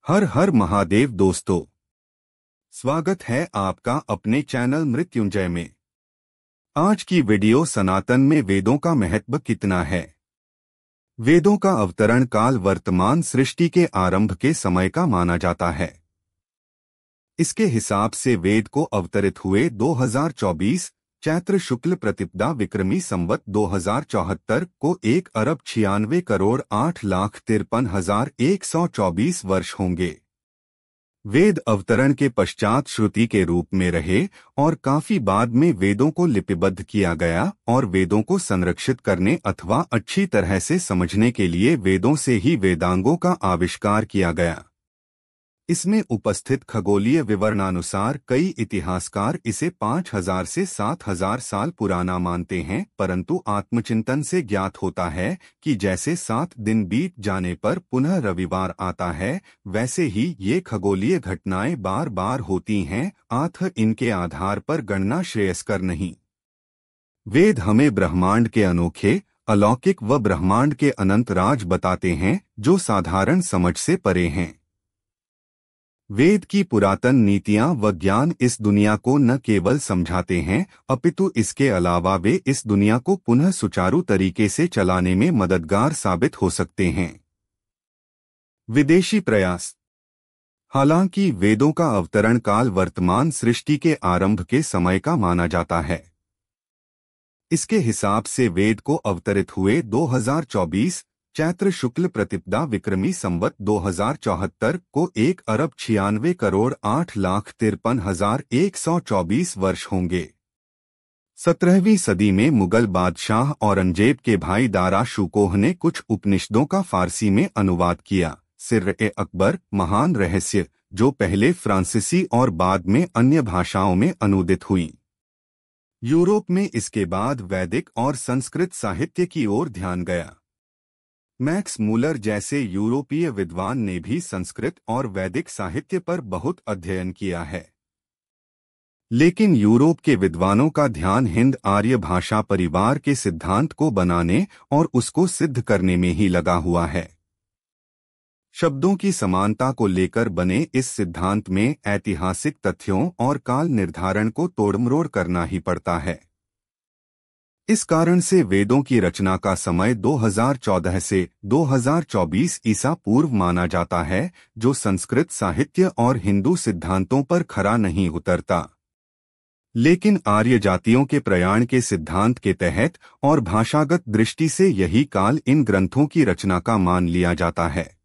हर हर महादेव दोस्तों, स्वागत है आपका अपने चैनल मृत्युंजय में। आज की वीडियो सनातन में वेदों का महत्व कितना है। वेदों का अवतरण काल वर्तमान सृष्टि के आरंभ के समय का माना जाता है। इसके हिसाब से वेद को अवतरित हुए 2024 चैत्र शुक्ल प्रतिपदा विक्रमी संवत 2074 को 1,96,8,53,124 वर्ष होंगे। वेद अवतरण के पश्चात श्रुति के रूप में रहे और काफी बाद में वेदों को लिपिबद्ध किया गया और वेदों को संरक्षित करने अथवा अच्छी तरह से समझने के लिए वेदों से ही वेदांगों का आविष्कार किया गया। इसमें उपस्थित खगोलीय विवरणानुसार कई इतिहासकार इसे 5000 से 7000 साल पुराना मानते हैं, परंतु आत्मचिंतन से ज्ञात होता है कि जैसे 7 दिन बीत जाने पर पुनः रविवार आता है, वैसे ही ये खगोलीय घटनाएं बार बार होती हैं, अतः इनके आधार पर गणना श्रेयस्कर नहीं। वेद हमें ब्रह्मांड के अनोखे, अलौकिक व ब्रह्मांड के अनंत राज बताते हैं जो साधारण समझ से परे हैं। वेद की पुरातन नीतियां व ज्ञान इस दुनिया को न केवल समझाते हैं, अपितु इसके अलावा वे इस दुनिया को पुनः सुचारू तरीके से चलाने में मददगार साबित हो सकते हैं। विदेशी प्रयास। हालांकि वेदों का अवतरण काल वर्तमान सृष्टि के आरंभ के समय का माना जाता है। इसके हिसाब से वेद को अवतरित हुए 2024 चैत्र शुक्ल प्रतिपदा विक्रमी संवत 2074 को 1,96,8,53,124 वर्ष होंगे। 17वीं सदी में मुगल बादशाह औरंगजेब के भाई दारा शुकोह ने कुछ उपनिषदों का फारसी में अनुवाद किया। सिर-ए-अकबर महान रहस्य, जो पहले फ्रांसीसी और बाद में अन्य भाषाओं में अनुदित हुई। यूरोप में इसके बाद वैदिक और संस्कृत साहित्य की ओर ध्यान गया। मैक्स मूलर जैसे यूरोपीय विद्वान ने भी संस्कृत और वैदिक साहित्य पर बहुत अध्ययन किया है, लेकिन यूरोप के विद्वानों का ध्यान हिंद आर्य भाषा परिवार के सिद्धांत को बनाने और उसको सिद्ध करने में ही लगा हुआ है। शब्दों की समानता को लेकर बने इस सिद्धांत में ऐतिहासिक तथ्यों और काल निर्धारण को तोड़मरोड़ करना ही पड़ता है। इस कारण से वेदों की रचना का समय 2014 से 2024 ईसा पूर्व माना जाता है, जो संस्कृत साहित्य और हिंदू सिद्धांतों पर खरा नहीं उतरता। लेकिन आर्य जातियों के प्रयाण के सिद्धांत के तहत और भाषागत दृष्टि से यही काल इन ग्रंथों की रचना का मान लिया जाता है।